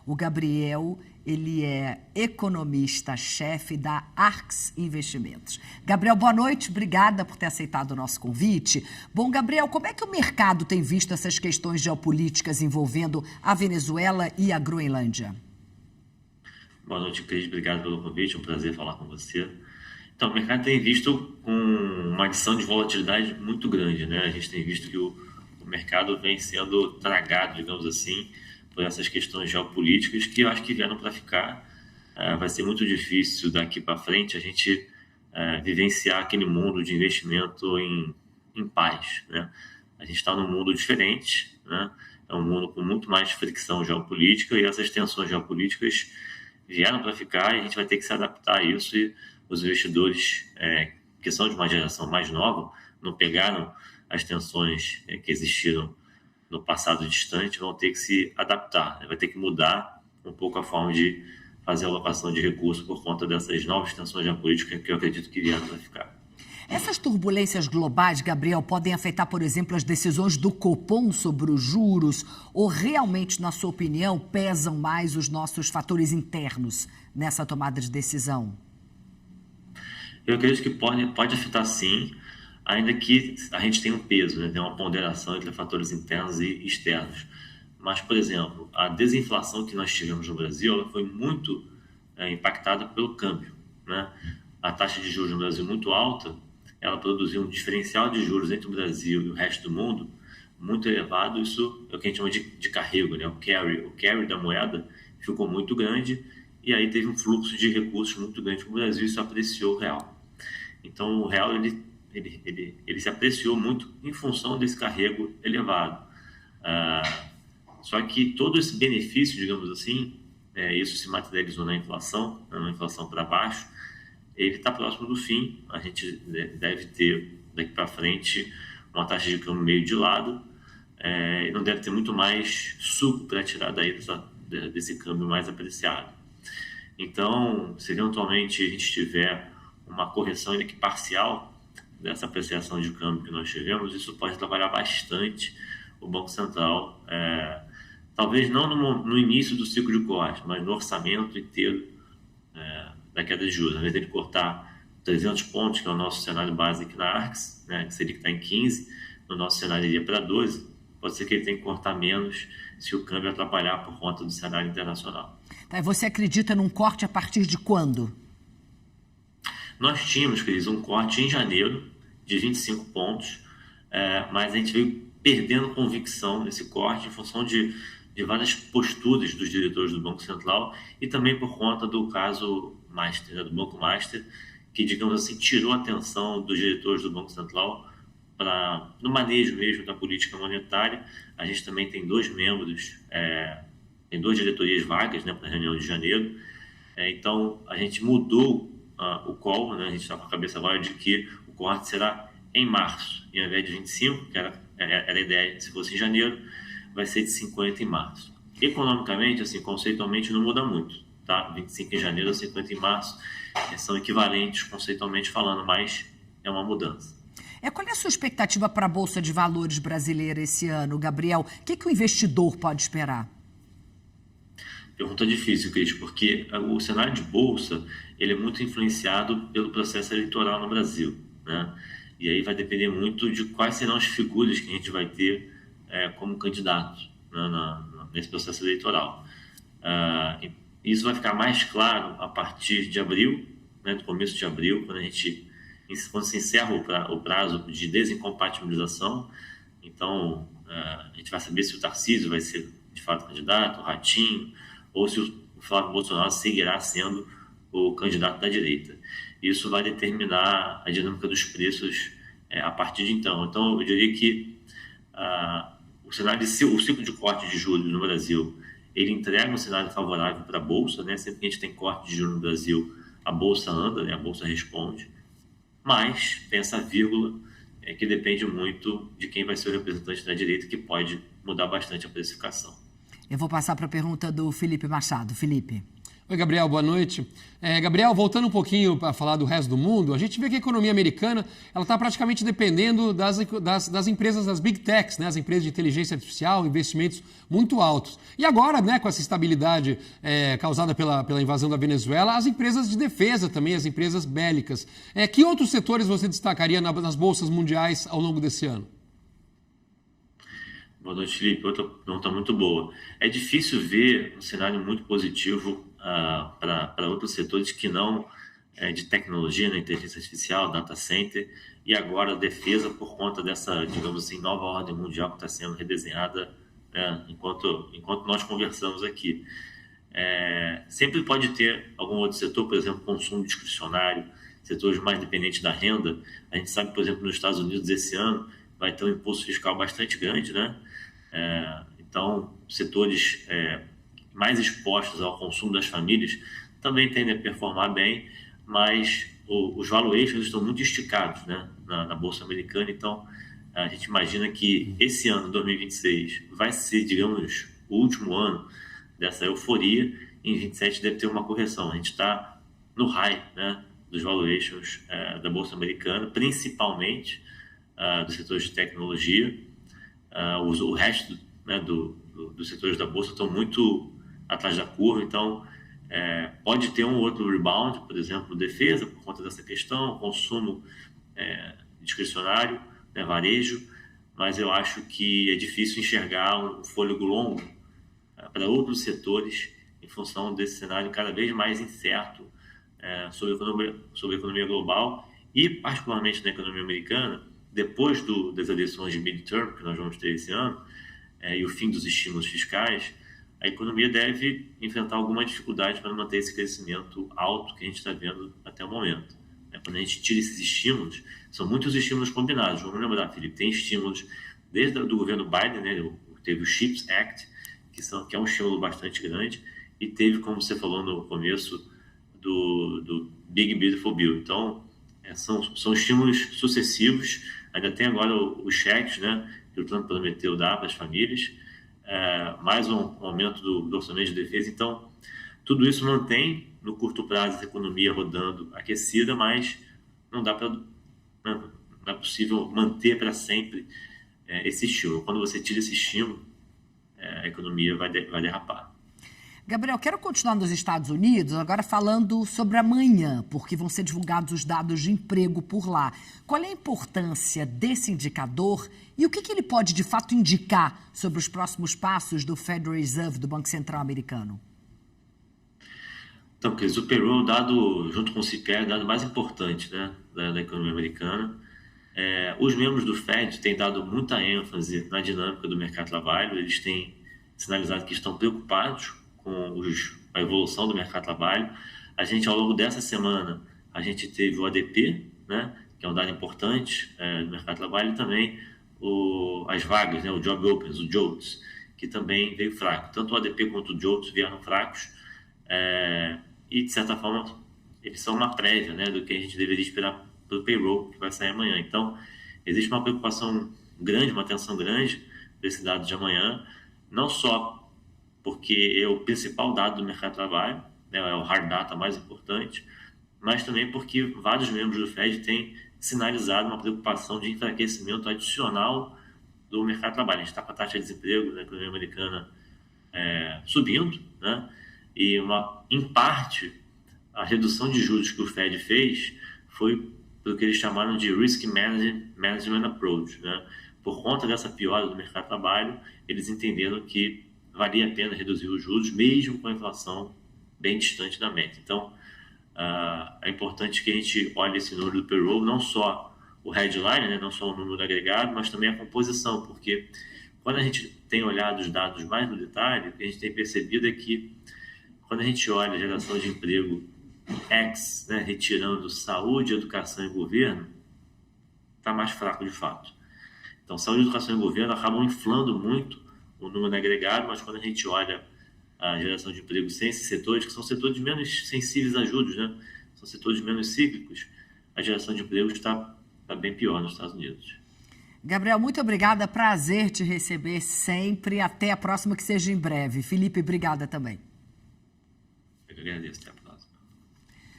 O Gabriel, ele é economista-chefe da Arx Investimentos. Gabriel, boa noite, obrigada por ter aceitado o nosso convite. Bom, Gabriel, como é que o mercado tem visto essas questões geopolíticas envolvendo a Venezuela e a Groenlândia? Boa noite, Cris. Obrigado pelo convite. É um prazer falar com você. Então, o mercado tem visto com uma adição de volatilidade muito grande, né? A gente tem visto que o mercado vem sendo tragado, digamos assim, por essas questões geopolíticas que eu acho que vieram para ficar. Vai ser muito difícil daqui para frente a gente vivenciar aquele mundo de investimento em paz, né? A gente está num mundo diferente, né? É um mundo com muito mais fricção geopolítica e essas tensões geopolíticas vieram para ficar e a gente vai ter que se adaptar a isso e os investidores que são de uma geração mais nova não pegaram as tensões que existiram no passado distante, vão ter que se adaptar, né? Vai ter que mudar um pouco a forma de fazer a alocação de recursos por conta dessas novas tensões geopolíticas que eu acredito que vieram para ficar. Essas turbulências globais, Gabriel, podem afetar, por exemplo, as decisões do Copom sobre os juros ou realmente, na sua opinião, pesam mais os nossos fatores internos nessa tomada de decisão? Eu acredito que pode afetar sim, ainda que a gente tenha um peso, né? Tem uma ponderação entre fatores internos e externos. Mas, por exemplo, a desinflação que nós tivemos no Brasil ela foi muito impactada pelo câmbio, né? A taxa de juros no Brasil muito alta, ela produziu um diferencial de juros entre o Brasil e o resto do mundo muito elevado. Isso é o que a gente chama de carrego, né? O carry da moeda ficou muito grande e aí teve um fluxo de recursos muito grande para o Brasil e isso apreciou o real. Então, o real ele se apreciou muito em função desse carrego elevado. Só que todo esse benefício, digamos assim, isso se materializou na inflação para baixo, ele está próximo do fim. A gente deve ter, daqui para frente, uma taxa de câmbio meio de lado, e não deve ter muito mais suco para tirar daí desse câmbio mais apreciado. Então, se eventualmente a gente tiver uma correção ainda que parcial dessa apreciação de câmbio que nós tivemos, isso pode trabalhar bastante o Banco Central, talvez não no início do ciclo de corte, mas no orçamento inteiro da queda de juros. Ao invés dele cortar 300 pontos, que é o nosso cenário base aqui na Arx, né, que seria que está em 15, no nosso cenário iria para 12, pode ser que ele tenha que cortar menos se o câmbio atrapalhar por conta do cenário internacional. Tá, e você acredita num corte a partir de quando? Nós tínhamos, Cris, um corte em janeiro de 25 pontos, mas a gente veio perdendo convicção nesse corte em função de várias posturas dos diretores do Banco Central e também por conta do caso Master, né, do Banco Master, que, digamos assim, tirou a atenção dos diretores do Banco Central no manejo mesmo da política monetária. A gente também tem dois membros, tem duas diretorias vagas, né, para a reunião de janeiro. Então, a gente mudou o call, né, a gente está com a cabeça agora de que o corte será em março, e ao invés de 25, que era a ideia, se fosse em janeiro, vai ser de 50 em março. Economicamente, assim, conceitualmente não muda muito, tá? 25 em janeiro ou 50 em março são equivalentes conceitualmente falando, mas é uma mudança. Qual é a sua expectativa para a Bolsa de Valores brasileira esse ano, Gabriel? O que o investidor pode esperar? Pergunta difícil, Cris, porque o cenário de Bolsa ele é muito influenciado pelo processo eleitoral no Brasil, né? E aí vai depender muito de quais serão as figuras que a gente vai ter como candidatos, né, nesse processo eleitoral. Isso vai ficar mais claro a partir de abril, né, do começo de abril, quando se encerra o prazo de desincompatibilização. Então, a gente vai saber se o Tarcísio vai ser de fato candidato, o Ratinho, ou se o Flávio Bolsonaro seguirá sendo o candidato da direita. Isso vai determinar a dinâmica dos preços a partir de então. Então, eu diria que o ciclo de corte de juros no Brasil, ele entrega um cenário favorável para a Bolsa, né? Sempre que a gente tem corte de juros no Brasil, a Bolsa anda, né? A Bolsa responde, mas tem essa vírgula que depende muito de quem vai ser o representante da direita, que pode mudar bastante a precificação. Eu vou passar para a pergunta do Felipe Machado. Felipe. Oi, Gabriel, boa noite. Gabriel, voltando um pouquinho para falar do resto do mundo, a gente vê que a economia americana está praticamente dependendo das empresas, das big techs, né? As empresas de inteligência artificial, investimentos muito altos. E agora, né, com essa estabilidade causada pela invasão da Venezuela, as empresas de defesa também, as empresas bélicas. Que outros setores você destacaria nas bolsas mundiais ao longo desse ano? Boa noite, Felipe. Outra pergunta muito boa. É difícil ver um cenário muito positivo para outros setores que não de tecnologia, né, inteligência artificial, data center, e agora defesa por conta dessa, digamos assim, nova ordem mundial que está sendo redesenhada, né, enquanto nós conversamos aqui. Sempre pode ter algum outro setor, por exemplo, consumo discricionário, setores mais dependentes da renda. A gente sabe, por exemplo, nos Estados Unidos esse ano vai ter um impulso fiscal bastante grande, né? Então, setores mais expostos ao consumo das famílias também tendem a performar bem, mas os valuations estão muito esticados, né, na Bolsa Americana. Então, a gente imagina que esse ano, 2026, vai ser, digamos, o último ano dessa euforia. Em 27 deve ter uma correção. A gente está no high, né, dos valuations da Bolsa Americana, principalmente dos setores de tecnologia. O resto, né, dos setores da Bolsa estão muito atrás da curva, então pode ter um outro rebound, por exemplo, defesa, por conta dessa questão, consumo discricionário, né, varejo, mas eu acho que é difícil enxergar um fôlego longo para outros setores em função desse cenário cada vez mais incerto sobre a economia global e, particularmente, na economia americana, depois das eleições de midterm, que nós vamos ter esse ano, e o fim dos estímulos fiscais, a economia deve enfrentar alguma dificuldade para manter esse crescimento alto que a gente está vendo até o momento. Quando a gente tira esses estímulos, são muitos estímulos combinados. Vamos lembrar, Felipe, tem estímulos desde o governo Biden, né, teve o CHIPS Act, que é um estímulo bastante grande, e teve, como você falou no começo, do Big Beautiful Bill. Então, são estímulos sucessivos. Ainda tem agora os cheques, né, que o Trump prometeu dar para as famílias, mais um aumento do orçamento de defesa. Então, tudo isso mantém, no curto prazo, a economia rodando aquecida, mas não é possível manter para sempre esse estímulo. Quando você tira esse estímulo, a economia vai derrapar. Gabriel, quero continuar nos Estados Unidos, agora falando sobre amanhã, porque vão ser divulgados os dados de emprego por lá. Qual é a importância desse indicador e o que ele pode, de fato, indicar sobre os próximos passos do Federal Reserve, do Banco Central americano? Então, Cris, o payroll, dado junto com o CPI, é o dado mais importante, né, da economia americana. Os membros do Fed têm dado muita ênfase na dinâmica do mercado de trabalho. Eles têm sinalizado que estão preocupados com a evolução do mercado de trabalho. A gente, ao longo dessa semana, a gente teve o ADP, né, que é um dado importante do mercado de trabalho, e também as vagas, né, o Job Opens, o JOLTS, que também veio fraco. Tanto o ADP quanto o JOLTS vieram fracos, e, de certa forma, eles são uma prévia, né, do que a gente deveria esperar do payroll, que vai sair amanhã. Então, existe uma preocupação grande, uma atenção grande desse dado de amanhã, não só porque é o principal dado do mercado de trabalho, né, é o hard data mais importante, mas também porque vários membros do Fed têm sinalizado uma preocupação de enfraquecimento adicional do mercado de trabalho. A gente está com a taxa de desemprego na economia americana subindo, né, e em parte a redução de juros que o Fed fez foi pelo que eles chamaram de Risk Management Approach, né? Por conta dessa piora do mercado de trabalho, eles entenderam que valia a pena reduzir os juros, mesmo com a inflação bem distante da meta. Então, é importante que a gente olhe esse número do payroll, não só o headline, né, não só o número agregado, mas também a composição, porque quando a gente tem olhado os dados mais no detalhe, o que a gente tem percebido é que quando a gente olha a geração de emprego X, né, retirando saúde, educação e governo, está mais fraco de fato. Então, saúde, educação e governo acabam inflando muito o número agregado, mas quando a gente olha a geração de emprego sem esses setores, que são setores menos sensíveis a juros, né, são setores menos cíclicos, a geração de emprego está bem pior nos Estados Unidos. Gabriel, muito obrigada, prazer te receber sempre, até a próxima, que seja em breve. Felipe, obrigada também. Eu que agradeço, até a próxima.